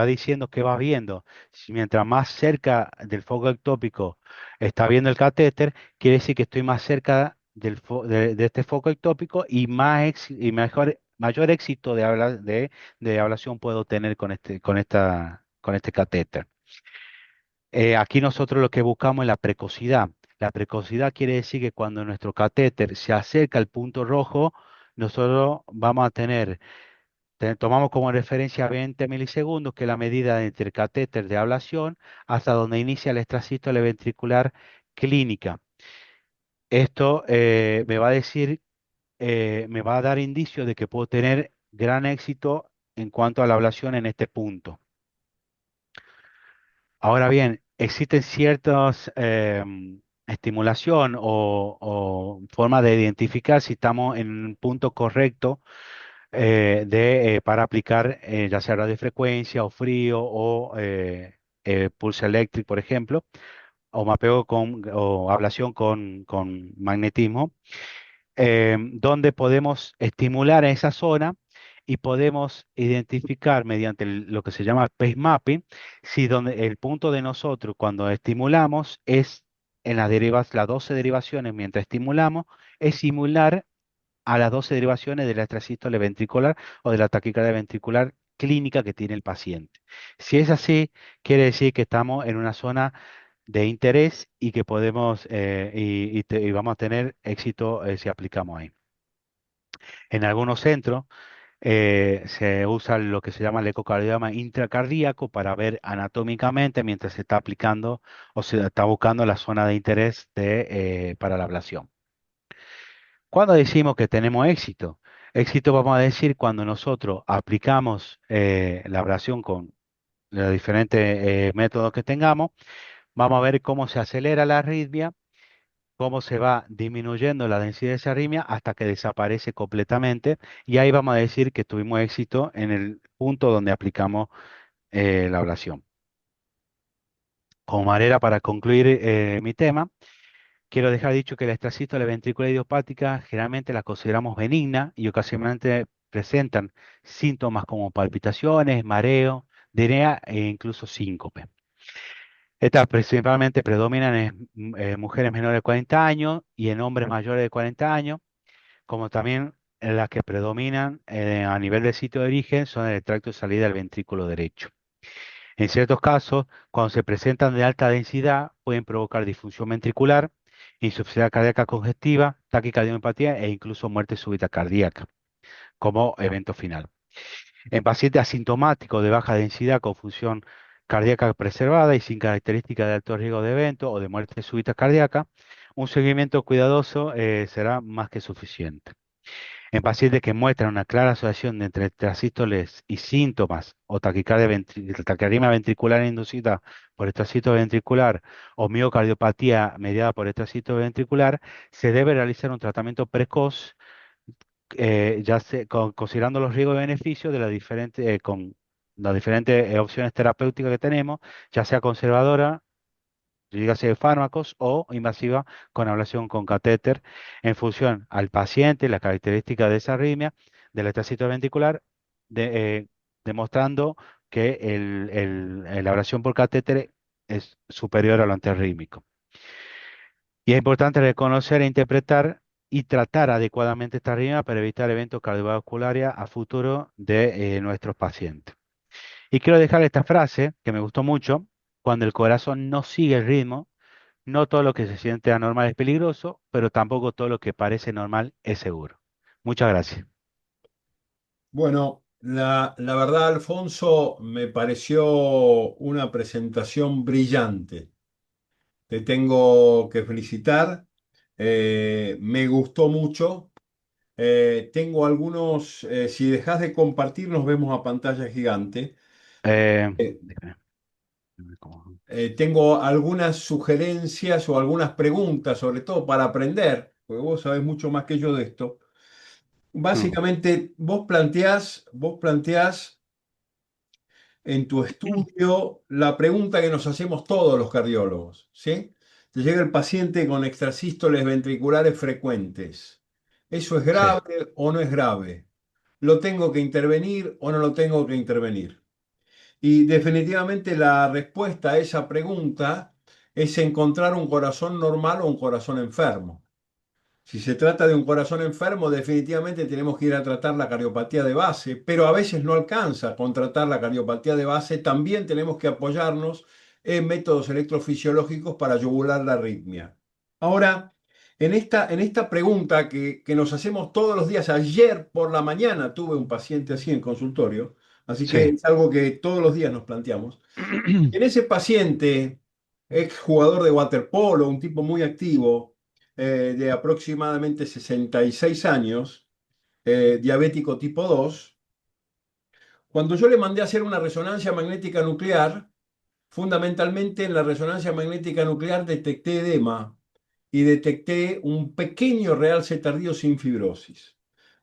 diciendo qué va viendo. Mientras más cerca del foco ectópico está viendo el catéter, quiere decir que estoy más cerca de este foco ectópico y mayor éxito de ablación puedo tener con este catéter. Aquí nosotros lo que buscamos es la precocidad. La precocidad quiere decir que cuando nuestro catéter se acerca al punto rojo, nosotros vamos a tomamos como referencia 20 milisegundos, que es la medida entre el catéter de ablación hasta donde inicia la extrasístole ventricular clínica. Esto me va a dar indicio de que puedo tener gran éxito en cuanto a la ablación en este punto. Ahora bien, existen ciertas estimulación o forma de identificar si estamos en un punto correcto para aplicar ya sea radiofrecuencia o frío o pulso eléctrico, por ejemplo, o mapeo o ablación con magnetismo, donde podemos estimular a esa zona y podemos identificar mediante lo que se llama pace mapping, si donde el punto de nosotros cuando estimulamos es en las 12 derivaciones mientras estimulamos, es similar a las 12 derivaciones de la extrasístole ventricular o de la taquicardia ventricular clínica que tiene el paciente. Si es así, quiere decir que estamos en una zona de interés y que podemos y vamos a tener éxito si aplicamos ahí. En algunos centros Se usa lo que se llama el ecocardiograma intracardíaco para ver anatómicamente mientras se está aplicando o se está buscando la zona de interés para la ablación. ¿Cuándo decimos que tenemos éxito? Éxito vamos a decir cuando nosotros aplicamos la ablación con los diferentes métodos que tengamos, vamos a ver cómo se acelera la arritmia, cómo se va disminuyendo la densidad de esa arritmia hasta que desaparece completamente, y ahí vamos a decir que tuvimos éxito en el punto donde aplicamos la ablación. Como manera para concluir mi tema, quiero dejar dicho que la extrasístole ventricular idiopática generalmente la consideramos benigna y ocasionalmente presentan síntomas como palpitaciones, mareo, diarrea e incluso síncope. Estas principalmente predominan en mujeres menores de 40 años y en hombres mayores de 40 años, como también en las que predominan a nivel de sitio de origen son en el tracto de salida del ventrículo derecho. En ciertos casos, cuando se presentan de alta densidad, pueden provocar disfunción ventricular, insuficiencia cardíaca congestiva, taquicardiopatía e incluso muerte súbita cardíaca como evento final. En pacientes asintomáticos de baja densidad con función cardíaca preservada y sin características de alto riesgo de evento o de muerte súbita cardíaca, un seguimiento cuidadoso será más que suficiente. En pacientes que muestran una clara asociación entre extrasístoles y síntomas o taquicardia ventricular inducida por extrasístole ventricular o miocardiopatía mediada por extrasístole ventricular, se debe realizar un tratamiento precoz, considerando los riesgos y beneficios de con las diferentes opciones terapéuticas que tenemos, ya sea conservadora, dígase de fármacos, o invasiva con ablación con catéter, en función al paciente, la característica de esa arritmia, del extracito ventricular, demostrando que la ablación por catéter es superior a lo antiarrítmico. Y es importante reconocer e interpretar y tratar adecuadamente esta arritmia para evitar eventos cardiovasculares a futuro de nuestros pacientes. Y quiero dejar esta frase que me gustó mucho: cuando el corazón no sigue el ritmo, no todo lo que se siente anormal es peligroso, pero tampoco todo lo que parece normal es seguro. Muchas gracias. Bueno, la verdad, Alfonso, me pareció una presentación brillante. Te tengo que felicitar. Me gustó mucho. Tengo algunos, si dejas de compartir, nos vemos a pantalla gigante. Déjame ver cómo- Tengo algunas sugerencias o algunas preguntas, sobre todo para aprender, porque vos sabés mucho más que yo de esto. Mm, Básicamente, vos planteás en tu estudio la pregunta que nos hacemos todos los cardiólogos, ¿sí? Te llega el paciente con extrasístoles ventriculares frecuentes. ¿Eso es sí, grave o no es grave? ¿Lo tengo que intervenir o no lo tengo que intervenir? Y definitivamente la respuesta a esa pregunta es encontrar un corazón normal o un corazón enfermo. Si se trata de un corazón enfermo, definitivamente tenemos que ir a tratar la cardiopatía de base, pero a veces no alcanza con tratar la cardiopatía de base. También tenemos que apoyarnos en métodos electrofisiológicos para yugular la arritmia. Ahora, en esta pregunta que nos hacemos todos los días, ayer por la mañana tuve un paciente así en consultorio, así que sí, es algo que todos los días nos planteamos. En ese paciente, ex jugador de waterpolo, un tipo muy activo, de aproximadamente 66 años, diabético tipo 2, cuando yo le mandé a hacer una resonancia magnética nuclear, fundamentalmente en la resonancia magnética nuclear detecté edema y detecté un pequeño realce tardío sin fibrosis.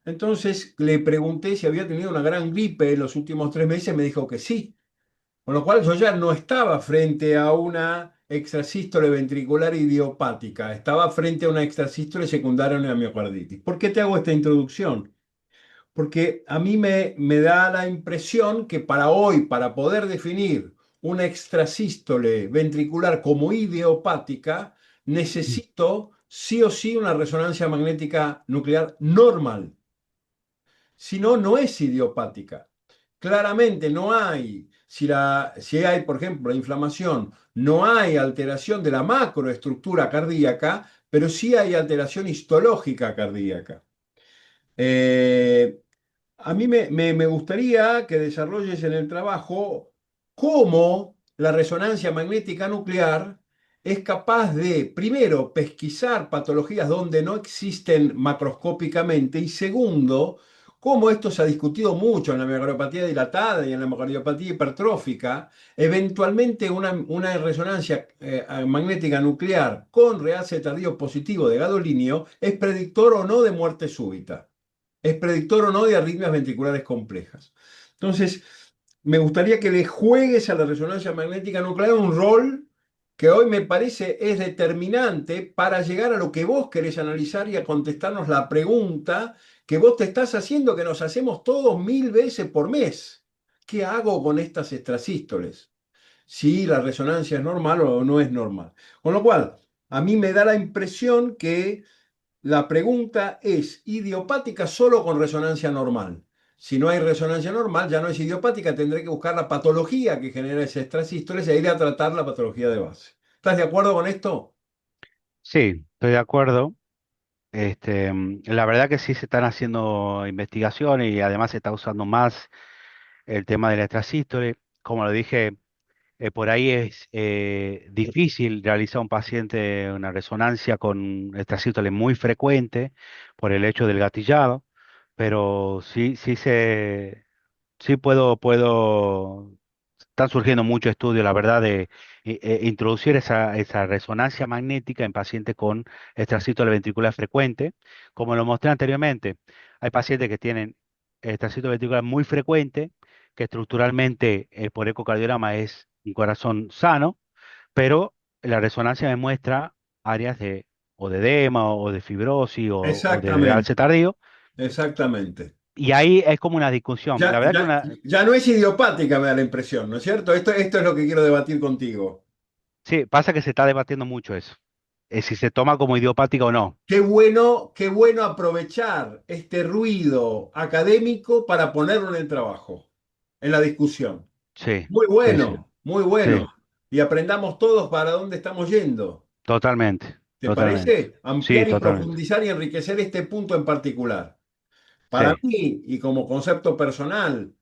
Entonces le pregunté si había tenido una gran gripe en los últimos 3 meses, me dijo que sí. Con lo cual yo ya no estaba frente a una extrasístole ventricular idiopática, estaba frente a una extrasístole secundaria a una miocarditis. ¿Por qué te hago esta introducción? Porque a mí me da la impresión que para hoy, para poder definir una extrasístole ventricular como idiopática, necesito sí o sí una resonancia magnética nuclear normal. Si no, no es idiopática. Claramente no hay, si hay, por ejemplo, inflamación, no hay alteración de la macroestructura cardíaca, pero sí hay alteración histológica cardíaca. Eh, A mí me gustaría que desarrolles en el trabajo cómo la resonancia magnética nuclear es capaz de, primero, pesquisar patologías donde no existen macroscópicamente y segundo, cómo esto se ha discutido mucho en la miocardiopatía dilatada y en la miocardiopatía hipertrófica, eventualmente una resonancia magnética nuclear con realce tardío positivo de gadolinio es predictor o no de muerte súbita, es predictor o no de arritmias ventriculares complejas. Entonces, me gustaría que le juegues a la resonancia magnética nuclear un rol que hoy me parece es determinante para llegar a lo que vos querés analizar y a contestarnos la pregunta que vos te estás haciendo, que nos hacemos todos 1000 veces por mes. ¿Qué hago con estas extrasístoles? Si la resonancia es normal o no es normal. Con lo cual, a mí me da la impresión que la pregunta es idiopática solo con resonancia normal. Si no hay resonancia normal, ya no es idiopática, tendré que buscar la patología que genera ese extrasístoles e ir a tratar la patología de base. ¿Estás de acuerdo con esto? Sí, estoy de acuerdo. La verdad que sí se están haciendo investigaciones y además se está usando más el tema de la extrasístole. Como lo dije, por ahí es difícil realizar a un paciente una resonancia con extrasístole muy frecuente por el hecho del gatillado, pero sí puedo. Están surgiendo muchos estudios, la verdad, de introducir esa resonancia magnética en pacientes con extracístole ventricular frecuente. Como lo mostré anteriormente, hay pacientes que tienen extracístole ventricular muy frecuente, que estructuralmente por ecocardiograma es un corazón sano, pero la resonancia me muestra áreas o de edema o de fibrosis o de realce Exactamente, tardío. exactamente. Y ahí es como una discusión. La Ya, verdad que ya, ya no es idiopática, me da la impresión, ¿no es cierto? Esto es lo que quiero debatir contigo. sí, pasa que se está debatiendo mucho eso. Si se toma como idiopática o no. Qué bueno aprovechar este ruido académico para ponerlo en el trabajo, en la discusión. Sí, Muy sí, sí, bueno, muy sí, bueno. Y aprendamos todos para dónde estamos yendo. totalmente, ¿Te totalmente. parece? Sí, Ampliar y totalmente. profundizar y enriquecer este punto en particular. Para Sí, mí, y como concepto personal,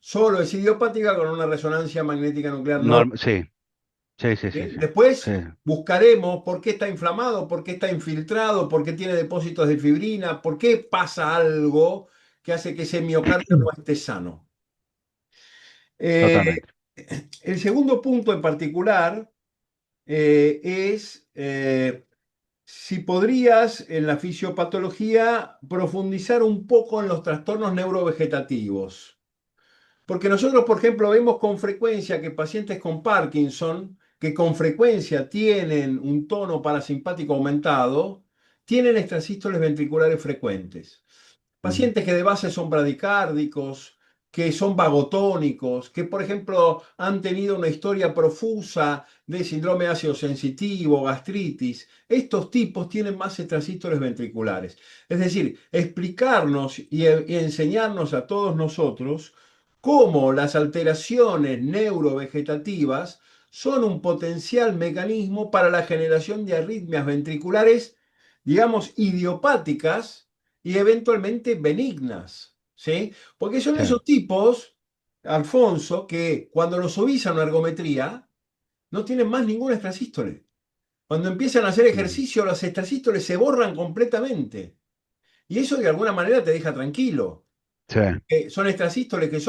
solo es idiopática con una resonancia magnética nuclear normal. Sí, sí, sí, sí, ¿Sí? sí, sí, Después buscaremos por qué está inflamado, por qué está infiltrado, por qué tiene depósitos de fibrina, por qué pasa algo que hace que ese miocardio no esté sano. Eh, totalmente. el segundo punto en particular es si podrías en la fisiopatología profundizar un poco en los trastornos neurovegetativos. Porque nosotros, por ejemplo, vemos con frecuencia que pacientes con Parkinson, que con frecuencia tienen un tono parasimpático aumentado, tienen extrasístoles ventriculares frecuentes. Ujú. Pacientes que de base son bradicárdicos, que son vagotónicos, que por ejemplo han tenido una historia profusa de síndrome ácido sensitivo, gastritis, estos tipos tienen más extrasístoles ventriculares. Es decir, explicarnos y enseñarnos a todos nosotros cómo las alteraciones neurovegetativas son un potencial mecanismo para la generación de arritmias ventriculares, digamos, idiopáticas y eventualmente benignas, ¿sí? Porque son Sí, esos tipos, Alfonso, que cuando los suavizan a ergometría no tienen más ningún extrasístole. Cuando empiezan a hacer ujú. ejercicio, los extrasístoles se borran completamente. Y eso de alguna manera te deja tranquilo. Sí, Son extrasístoles que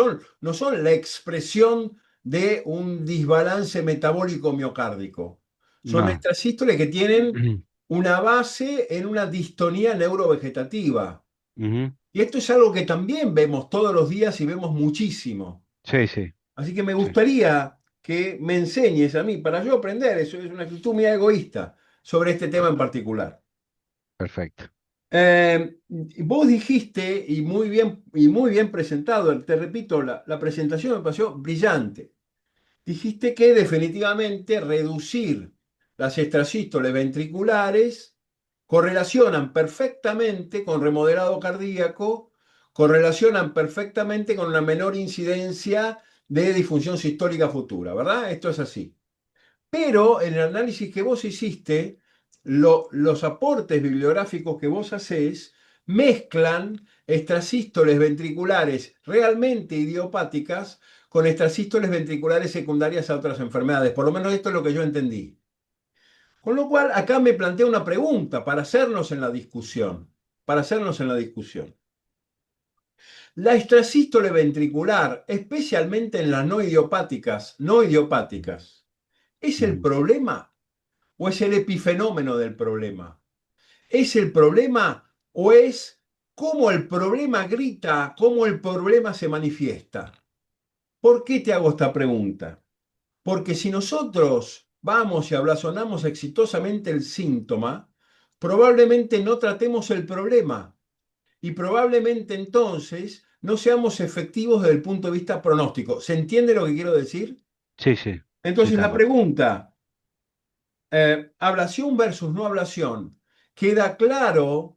no son la expresión de un desbalance metabólico miocárdico. Son no. extrasístoles que tienen una base en una distonía neurovegetativa. Ujú. Y esto es algo que también vemos todos los días y vemos muchísimo. Sí, sí, Así que me sí, gustaría que me enseñes a mí, para yo aprender, eso es una actitud muy egoísta, sobre este tema en particular. perfecto. Vos dijiste, y muy bien presentado, te repito, la presentación me pareció brillante. Dijiste que definitivamente reducir las extrasístoles ventriculares correlacionan perfectamente con remodelado cardíaco, correlacionan perfectamente con una menor incidencia de disfunción sistólica futura, ¿verdad? Esto es así. Pero en el análisis que vos hiciste, los aportes bibliográficos que vos hacés mezclan extrasístoles ventriculares realmente idiopáticas con extrasístoles ventriculares secundarias a otras enfermedades. Por lo menos esto es lo que yo entendí. Con lo cual, acá me plantea una pregunta para hacernos en la discusión. Para hacernos en la discusión. La extrasístole ventricular, especialmente en las no idiopáticas, ¿es el Mm. problema o es el epifenómeno del problema? ¿Es el problema o es cómo el problema grita, cómo el problema se manifiesta? ¿Por qué te hago esta pregunta? Porque si nosotros vamos y abrazonamos exitosamente el síntoma, probablemente no tratemos el problema y probablemente entonces no seamos efectivos desde el punto de vista pronóstico. ¿Se entiende lo que quiero decir? Sí, sí, sí, Entonces tal la cual. pregunta, ablación versus no ablación, queda claro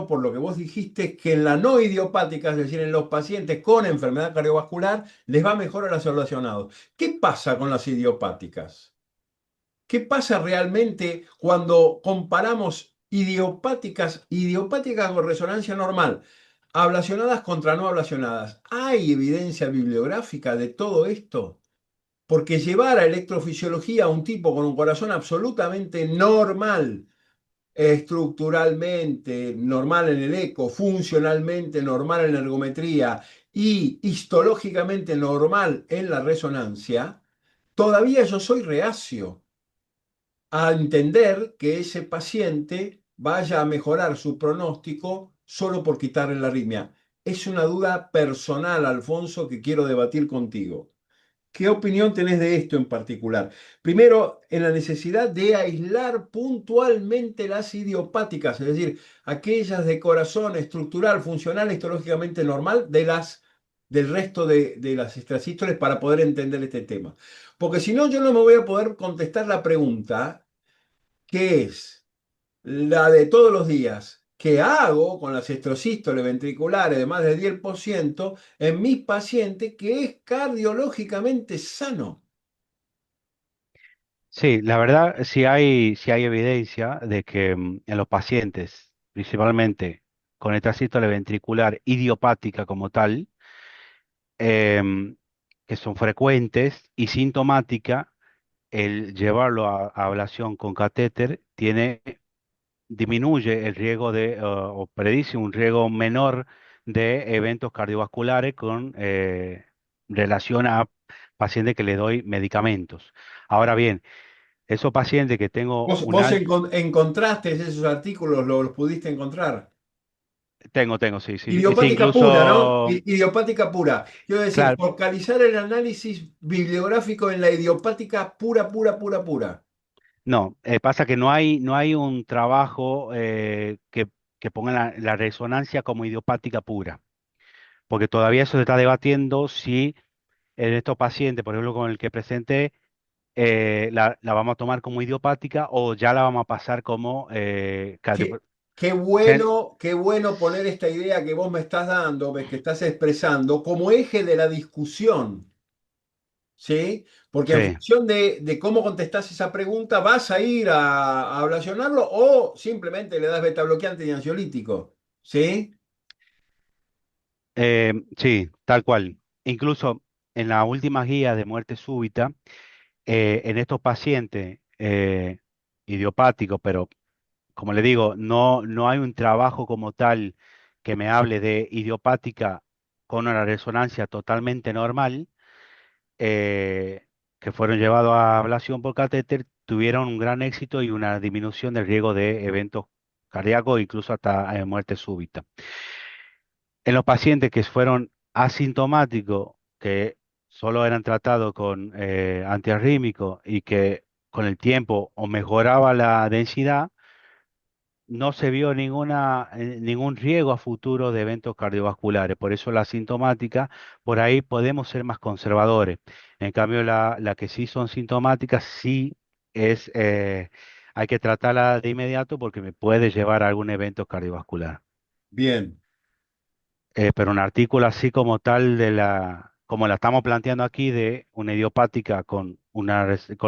por lo que vos dijiste que en la no idiopática, es decir, en los pacientes con enfermedad cardiovascular, les va mejor a los ablacionados. ¿Qué pasa con las idiopáticas? ¿Qué pasa realmente cuando comparamos idiopáticas con resonancia normal, ablacionadas contra no ablacionadas? ¿Hay evidencia bibliográfica de todo esto? Porque llevar a electrofisiología a un tipo con un corazón absolutamente normal, estructuralmente normal en el eco, funcionalmente normal en la ergometría y histológicamente normal en la resonancia, todavía yo soy reacio a entender que ese paciente vaya a mejorar su pronóstico solo por quitarle la arritmia. Es una duda personal, Alfonso, que quiero debatir contigo. ¿Qué opinión tenés de esto en particular? Primero, en la necesidad de aislar puntualmente las idiopáticas, es decir, aquellas de corazón estructural, funcional, histológicamente normal, del resto de las extrasístoles para poder entender este tema. Porque si no, yo no me voy a poder contestar la pregunta que es la de todos los días. ¿Qué hago con las estrosístoles ventriculares de más del 10% en mis pacientes que es cardiológicamente sano? Sí, la verdad, sí hay evidencia de que en los pacientes, principalmente con estracístole ventricular idiopática como tal, em, que son frecuentes y sintomática, el llevarlo a ablación con catéter disminuye el riesgo o predice un riesgo menor de eventos cardiovasculares con relación a pacientes que le doy medicamentos. Ahora bien, esos pacientes que tengo un ¿Vos alto, encontraste esos artículos, los pudiste encontrar? tengo, sí, sí. Sí, Idiopática pura, ¿no? incluso, Idiopática pura. Quiero decir, claro, focalizar el análisis bibliográfico en la idiopática pura, pura, pura, pura. no, pasa que no hay un trabajo que ponga la resonancia como idiopática pura, porque todavía eso se está debatiendo si en estos pacientes, por ejemplo, con el que presenté, la vamos a tomar como idiopática o ya la vamos a pasar como Qué, Gen- qué bueno poner esta idea que vos me estás dando, que estás expresando, como eje de la discusión, ¿sí? Porque en sí. función de cómo contestás esa pregunta, vas a ir a ablacionarlo o simplemente le das beta bloqueante y ansiolítico, ¿sí? Sí, tal cual. Incluso en la última guía de muerte súbita, en estos pacientes idiopáticos, pero como le digo, no hay un trabajo como tal que me hable de idiopática con una resonancia totalmente normal, eh, que fueron llevados a ablación por catéter, tuvieron un gran éxito y una disminución del riesgo de eventos cardíacos, incluso hasta muerte súbita. En los pacientes que fueron asintomáticos, que solo eran tratados con antiarrítmicos y que con el tiempo o mejoraba la densidad, no se vio ningún riesgo a futuro de eventos cardiovasculares. Por eso la sintomática, por ahí podemos ser más conservadores. En cambio, la que sí son sintomáticas, sí es, hay que tratarla de inmediato porque me puede llevar a algún evento cardiovascular. Bien. Pero un artículo así como tal como la estamos planteando aquí, de una idiopática con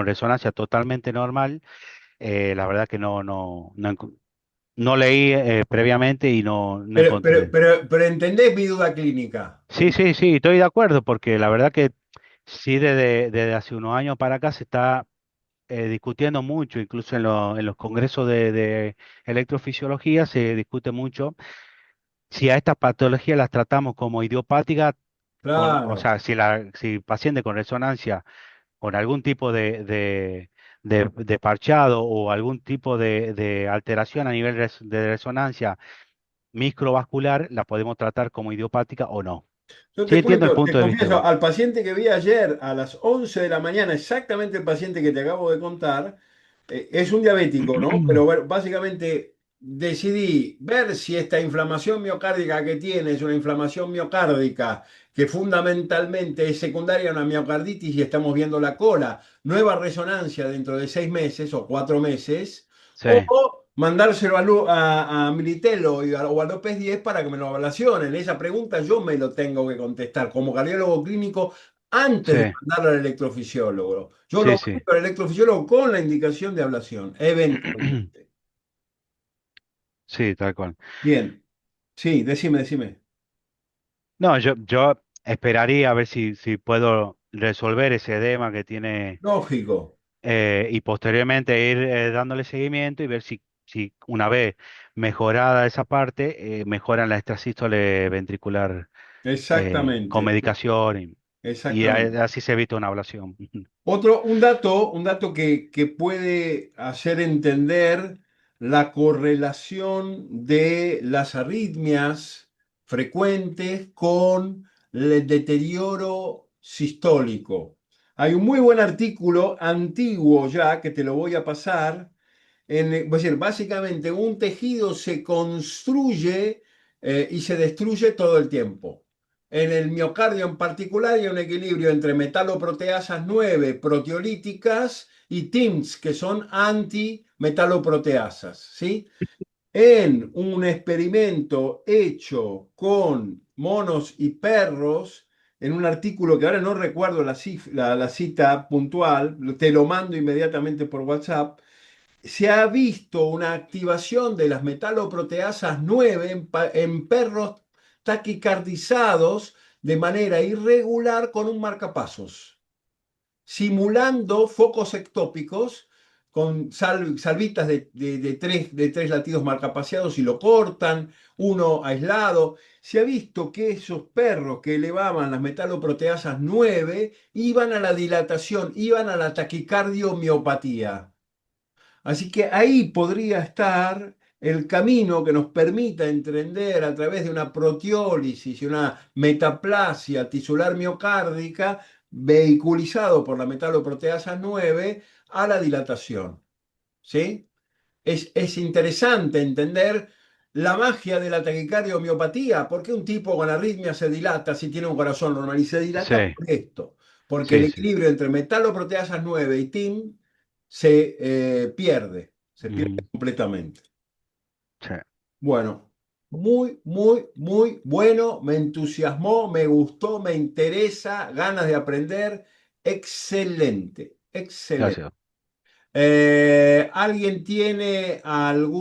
resonancia totalmente normal, la verdad que no, no leí previamente y no Pero, pero, encontré. pero, pero ¿entendés mi duda clínica? Sí, sí, sí, estoy de acuerdo porque la verdad que sí, desde hace unos años para acá se está discutiendo mucho, incluso en los congresos de electrofisiología se discute mucho si a estas patologías las tratamos como idiopáticas, o Claro. sea, si paciente con resonancia, con algún tipo de parchado o algún tipo de alteración a nivel de resonancia microvascular, la podemos tratar como idiopática o no. Yo Sí, te entiendo el cuento, te punto de vista confieso, igual. al paciente que vi ayer a las 11 de la mañana, exactamente el paciente que te acabo de contar, es un diabético, ¿no? Pero bueno, básicamente decidí ver si esta inflamación miocárdica que tiene es una inflamación miocárdica que fundamentalmente es secundaria a una miocarditis y estamos viendo la cola, nueva resonancia dentro de 6 meses o 4 meses, Sí, o mandárselo a Militello o a López 10 para que me lo evaluacionen. Esa pregunta yo me lo tengo que contestar como cardiólogo clínico antes sí, de mandarlo al electrofisiólogo. Yo sí, lo sí. mando al electrofisiólogo con la indicación de ablación, eventualmente. Sí, tal cual. Bien, sí, decime. No, yo esperaría a ver si puedo resolver ese edema que tiene Lógico, y posteriormente ir dándole seguimiento y ver si una vez mejorada esa parte, mejoran la extrasístole ventricular con exactamente, medicación exactamente. así se evita una ablación. Un dato que puede hacer entender la correlación de las arritmias frecuentes con el deterioro sistólico. Hay un muy buen artículo antiguo ya que te lo voy a pasar es decir, básicamente un tejido se construye y se destruye todo el tiempo. En el miocardio en particular hay un equilibrio entre metaloproteasas 9 proteolíticas y TIMS, que son antimetaloproteasas, ¿sí? En un experimento hecho con monos y perros, en un artículo que ahora no recuerdo la cita puntual, te lo mando inmediatamente por WhatsApp, se ha visto una activación de las metaloproteasas 9 en perros taquicardizados de manera irregular con un marcapasos, simulando focos ectópicos con salvitas de tres latidos marcapaseados y lo cortan, uno aislado. Se ha visto que esos perros que elevaban las metaloproteasas 9 iban a la dilatación, iban a la taquicardiomiopatía. Así que ahí podría estar el camino que nos permita entender a través de una proteólisis y una metaplasia tisular miocárdica vehiculizado por la metaloproteasa 9 a la dilatación. ¿Sí? Es interesante entender la magia de la taquicardiomiopatía. ¿Por qué un tipo con arritmia se dilata si tiene un corazón normal? Y se dilata Sí, por esto, porque el sí, sí. equilibrio entre metaloproteasas 9 y TIM se pierde Ujú, completamente. sí, Bueno, muy, muy, muy bueno, me entusiasmó, me gustó, me interesa, ganas de aprender. Excelente, excelente. gracias. ¿Alguien tiene algún